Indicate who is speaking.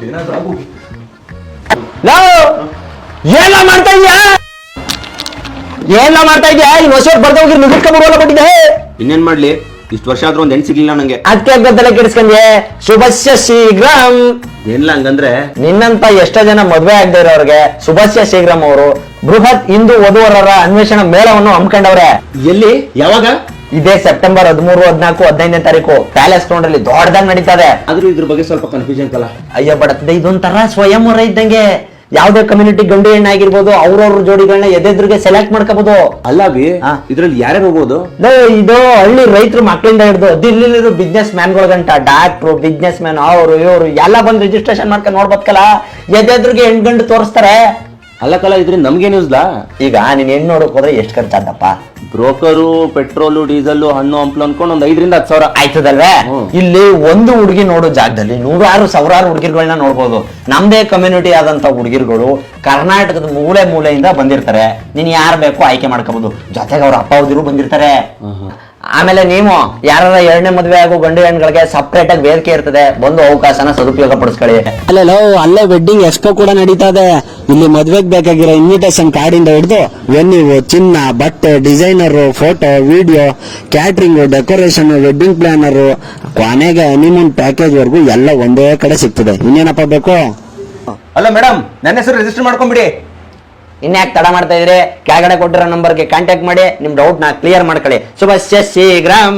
Speaker 1: ಏನ ಮಾಡ್ತಾ ಇದ್ಯಾ ಇನ್ ವರ್ಷ ಬರ್ದೋಗಿ ಮುಗಿಸ್ಕ ಬರುವಲ್ಲ ಕೊಟ್ಟಿದ್ದೆ.
Speaker 2: ಇನ್ನೇನ್ ಮಾಡ್ಲಿ, ಇಷ್ಟು ವರ್ಷ ಆದ್ರೂ ಒಂದ್ ಹೆಣ್ ಸಿಗ್ಲಿಲ್ಲ ನಂಗೆ.
Speaker 1: ಅದಕ್ಕೆ ಗದ್ದಲ ಕೆಡಿಸ್ಕೊಂಡೆ. ಶುಭಸ್ಯ ಶೀಘ್ರಂ.
Speaker 2: ಏನಿಲ್ಲ ಹಂಗಂದ್ರೆ
Speaker 1: ನಿನ್ನಂತ ಎಷ್ಟೋ ಜನ ಮದ್ವೆ ಆಗದೆ ಇರೋರ್ಗೆ ಶುಭಸ್ಯ ಶೀಘ್ರಂ ಅವರು ಬೃಹತ್ ಹಿಂದೂ ವಧುವರರ ಅನ್ವೇಷಣಾ ಮೇಳವನ್ನು ಹಮ್ಮಿಕೊಂಡವ್ರೆ.
Speaker 2: ಎಲ್ಲಿ, ಯಾವಾಗ?
Speaker 1: ಇದೇ ಸೆಪ್ಟೆಂಬರ್ 13, 14, 15ನೇ ತಾರೀಕು ಪ್ಯಾಲೇಸ್ ಗ್ರೌಂಡ್ ಅಲ್ಲಿ ದೊಡ್ಡದಾಗಿ ನಡೀತದೆ.
Speaker 2: ಆದ್ರೂ ಇದ್ರ ಬಗ್ಗೆ ಸ್ವಲ್ಪ ಕನ್ಫ್ಯೂಷನ್ ಅಲ್ಲ.
Speaker 1: ಅಯ್ಯೋ ಬಡತ್ತದೆ, ಇದೊಂಥರ ಸ್ವಯಂವರ ಇದ್ದಂಗೆ. ಯಾವ್ದೇ ಕಮ್ಯುನಿಟಿ ಗಂಡು ಹೆಣ್ಣು ಆಗಿರ್ಬೋದು, ಅವ್ರವ್ರ ಜೋಡಿಗಳನ್ನ ಎದೆದ್ರಿಗೆ ಸೆಲೆಕ್ಟ್ ಮಾಡ್ಕೋಬಹುದು.
Speaker 2: ಅಲ್ಲ ಇದ್ರಲ್ಲಿ ಯಾರ್ಯಾರು ಹೋಗ್ಬೋದು?
Speaker 1: ಇದು ಹಳ್ಳಿ ರೈತರು ಮಕ್ಕಳಿಂದ ಹಿಡಿದು ದಿಲ್ಲಿಲಿರೋ ಬಿಸ್ನೆಸ್ ಮ್ಯಾನ್ಗಳ ಗಂಟ, ಡಾಕ್ಟ್ರು, ಬಿಸ್ನೆಸ್ ಮ್ಯಾನ್, ಅವರು ಇವರು ಎಲ್ಲ ಬಂದು ರಿಜಿಸ್ಟ್ರೇಷನ್ ಮಾಡ್ಕೊಂಡು ನೋಡ್ಬೇಕಲ್ಲ. ಎದೆದ್ರಿಗೆ ಹೆಣ್ಣು ಗಂಡು ತೋರಿಸ್ತಾರೆ.
Speaker 2: ಅಲ್ಲಕ್ಕಲ್ಲ, ಇದ್ರಿಂದ ನಮ್ಗೇನು ಯೂಸ್ಲ?
Speaker 1: ಈಗ ನೀನ್ ಹೆಣ್ಣು ನೋಡಕ್ ಹೋದ್ರೆ ಎಷ್ಟು ಖರ್ಚಾದಪ್ಪ?
Speaker 2: ಬ್ರೋಕರು, ಪೆಟ್ರೋಲು, ಡೀಸೆಲ್, ಹಣ್ಣು ಹಂಪ್ಲು ಅನ್ಕೊಂಡು ಒಂದ್ 5 ರಿಂದ 10 ಸಾವಿರ
Speaker 1: ಆಯ್ತದಲ್ವೇ. ಇಲ್ಲಿ ಒಂದು ಹುಡುಗಿ ನೋಡೋ ಜಾಗದಲ್ಲಿ 100,000 ಹುಡುಗಿರ್ಗಳನ್ನ ನೋಡ್ಬೋದು. ನಮ್ದೇ ಕಮ್ಯುನಿಟಿ ಆದಂತ ಹುಡುಗಿರ್ಗಳು ಕರ್ನಾಟಕದ ಮೂಲೆ ಮೂಲೆಯಿಂದ ಬಂದಿರ್ತಾರೆ. ನೀನ್ ಯಾರು ಬೇಕೋ ಆಯ್ಕೆ ಮಾಡ್ಕೋಬಹುದು. ಜೊತೆಗೆ ಅವ್ರ ಅಪ್ಪ ಅವ್ದಿರು ಬಂದಿರ್ತಾರೆ. ಆಮೇಲೆ ನೀವು ಯಾರ 2ನೇ ಮದುವೆ ಆಗೋ ಗಂಡು ಹೆಣ್ಗಳಿಗೆ ಸಪ್ರೇಟ್ ಆಗಿ ವೇದಿಕೆ ಇರ್ತದೆ. ಬಂದು ಅವಕಾಶನ ಸದುಪಯೋಗ ಪಡಿಸ್ಕೊಳ್ಳಿ.
Speaker 3: ಅಲ್ಲೇ ವೆಡ್ಡಿಂಗ್ ಎಕ್ಸ್ಪೋ ಕೂಡ ನಡೀತಾ ಇದೆ. ಇಲ್ಲಿ ಮದ್ವೆಗ್ ಬೇಕಾಗಿರೋ ಇನ್ವಿಟೇಷನ್ ಕಾರ್ಡಿಂದ ಹಿಡಿದು ವೆನ್ಯೂ, ಚಿನ್ನ, ಬಟ್ಟೆ, designer, photo, video, catering, decoration, wedding planner, ಕೊನೆಗೆ ಹನಿಮೂನ್ ಪ್ಯಾಕೇಜ್ ವರ್ಗು ಎಲ್ಲ ಒಂದೇ ಕಡೆ ಸಿಗ್ತದೆ. ಇನ್ನೇನಪ್ಪ ಬೇಕು?
Speaker 2: ಅಲ್ಲ ಮೇಡಮ್, ನನ್ನ ಹೆಸರು ರಿಜಿಸ್ಟರ್ ಮಾಡ್ಕೊಂಡ್ಬಿಡಿ.
Speaker 1: ಇನ್ಯಾಕೆ ತಡ ಮಾಡ್ತಾ ಇದ್ರೆ ಕೆಳಗಡೆ ಕೊಟ್ಟಿರೋ ನಂಬರ್ಗೆ ಕಾಂಟ್ಯಾಕ್ಟ್ ಮಾಡಿ ನಿಮ್ ಡೌಟ್ ನ ಕ್ಲಿಯರ್ ಮಾಡ್ಕೊಳ್ಳಿ. ಶುಭಸ್ಯ ಶೀಘ್ರಂ.